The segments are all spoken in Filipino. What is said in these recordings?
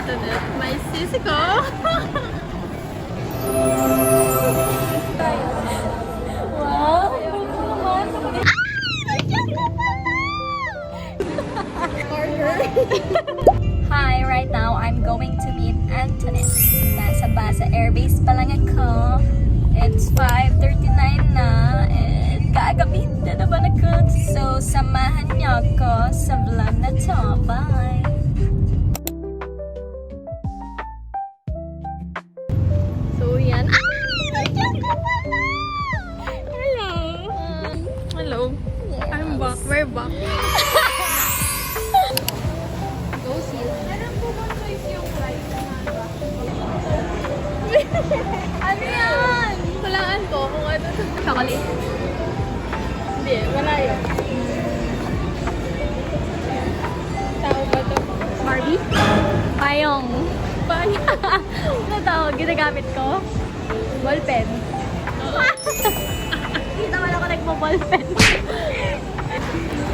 Antoinette, may sisi ko. Wow! Naman! Hi! Right now, I'm going to meet Antoinette. Nasa Basa Airbase pa lang ako. It's 5:39 na and kagabi na naman ako. So, samahan niyo ako sa vlog na to. Bye! So, yan. Hello. Hello. I'm back. We're back. Go see. Alam ko ba choice yung flight na ano yan? Walaan ko kung ano. Chocolate? Hindi, wala yun. Tao ba to? Barbie? Payong. Ano tawag? Ginagamit ko? Ballpen. Hindi naman ako nagpo-ballpen.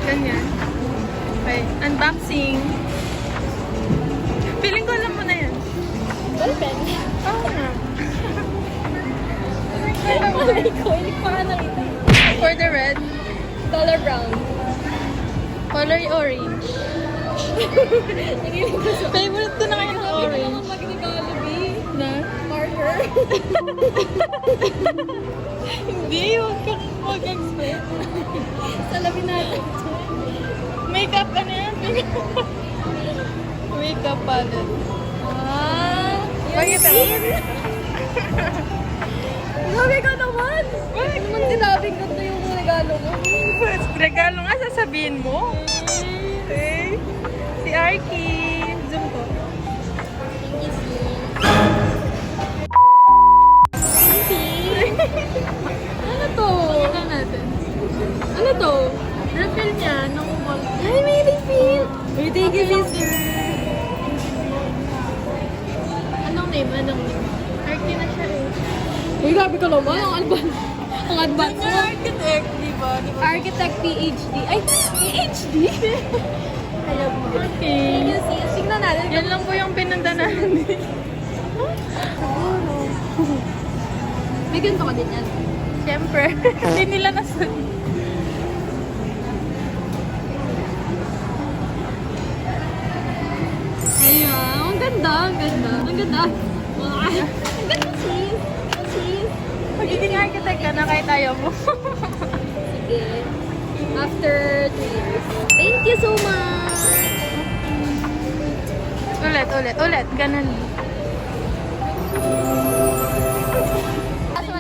Ganyan. Okay, unboxing. Feeling ko alam mo na yan. Ballpen? Oo nga. Malay ko. Hindi ko nga nakita. For the red, Color brown. color orange. Nagiling ko sa... Favorite ko na kayo ng orange. Ako mag-regalo, B. Na? Marker. Hindi, huwag kang mag-expect. Salamin natin. Makeup, ano yan? Makeup palette. Ah! Pakita mo. Sabi ka naman! Hindi naman sinabing ganda yung regalo mo. Regalo nga, sasabihin mo. Okay. Si Arky. Zoom ko. Ano to? Pakita natin. Ano to? Refill niya, nung wall. Ay, may refill! May thank you, sister. Anong name? Arky na siya eh. Uy, grabe ka naman. Ang advance. Ang advance mo. Architect, di ba? Architect PhD. Ay, PhD? Alam mo. Okay. Thank you, sis. Tingnan natin. Yan lang po yung pinunta namin. May ganito ka din yan. Siyempre. Hindi nila nasunod. Ayan. Ang ganda. Ang ganda. Ang ganda. Ang ganda, sis. Sis. Magiging architect ka na kahit ayaw mo. Sige. After 2 years. Thank you so much. Ulit. Ganun.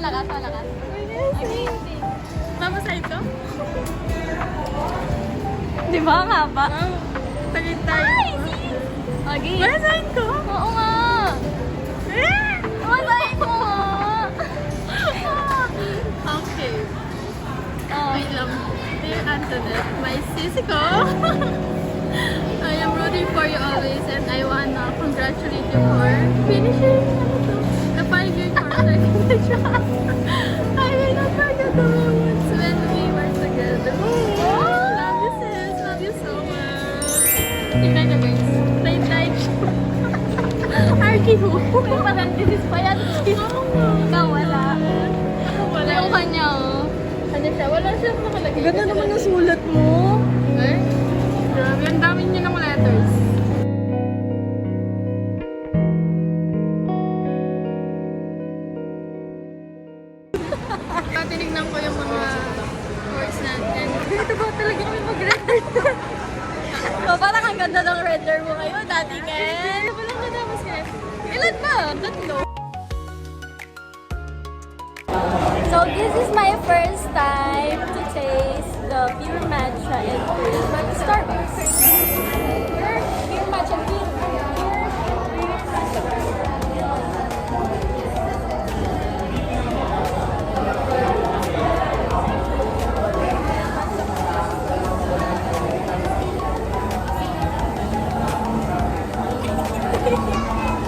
Malakas. Okay. Mama side ko? Di ba nga ba? Wow. Tagit tayo. Okay. Mama side ko? Oo nga. Masay mo nga. Okay. Oh. Wait lang. Dear Antoinette, my sisi ko. I am rooting for you always and I wanna congratulate you for finishing the 5-year course in the job. I will not forget the moments when we were together. Love you sis, love you so much. Tingnan niyo guys, tight. Arky mo. May parenthesis pa yan. Ikaw wala. Wala Yung kanya, oh. Ano siya? Wala siya nakalagay. Ganda naman ang sulat mo. Eh? Grabe, ang dami niya ng letters. Tinignan ko yung mga words natin. Ito ba talaga kami mag-render? So, parang ang ganda ng render mo ngayon, Daddy Ken. Walang natapos ka. Ilan ba? 3. So, this is my first time to taste the pure matcha and pure Starbucks. Pure matcha and pure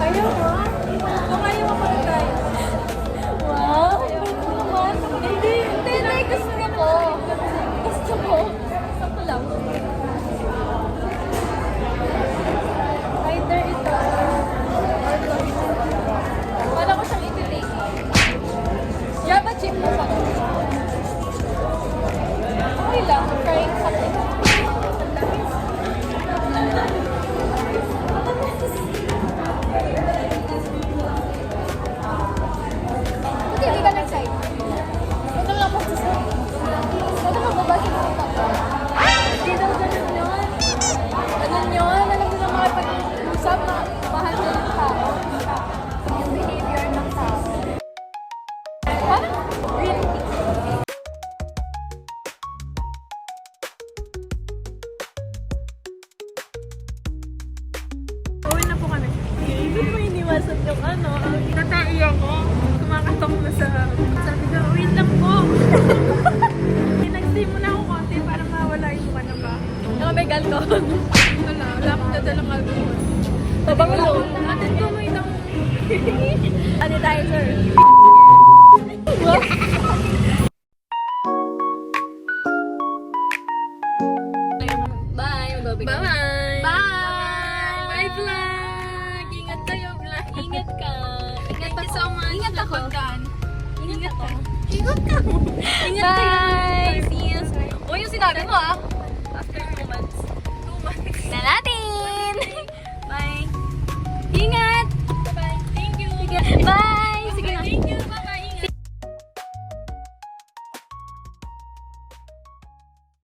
Ayaw mo? Kung ayaw mo pa tayo. Wow! Ayaw mo naman. Hindi, gusto ko. Gusto ko. Gusto ko lang. upo ka na. Hindi mo iniwasan yung ano. Natai ako. Kumakatok na sa... Sabi ko, wait lang po. Nag-stay muna ako konti para mawala yung mukha na ba. Ako may alcohol. Wala akong dadalang alcohol. Pabango mo. Atin ko may nang... Sanitizer. Bye. Magbabay ka. Bye! Bye! Bye, vlog! Ingat kayo, vlog! Ingat ka. Thank you so much. Ingat ako. Napuntahan. Ingat ka. Ingat ka! Ingat Bye! See you soon. O, yung sinabi mo ah. After 2 months. 2 months. Na natin!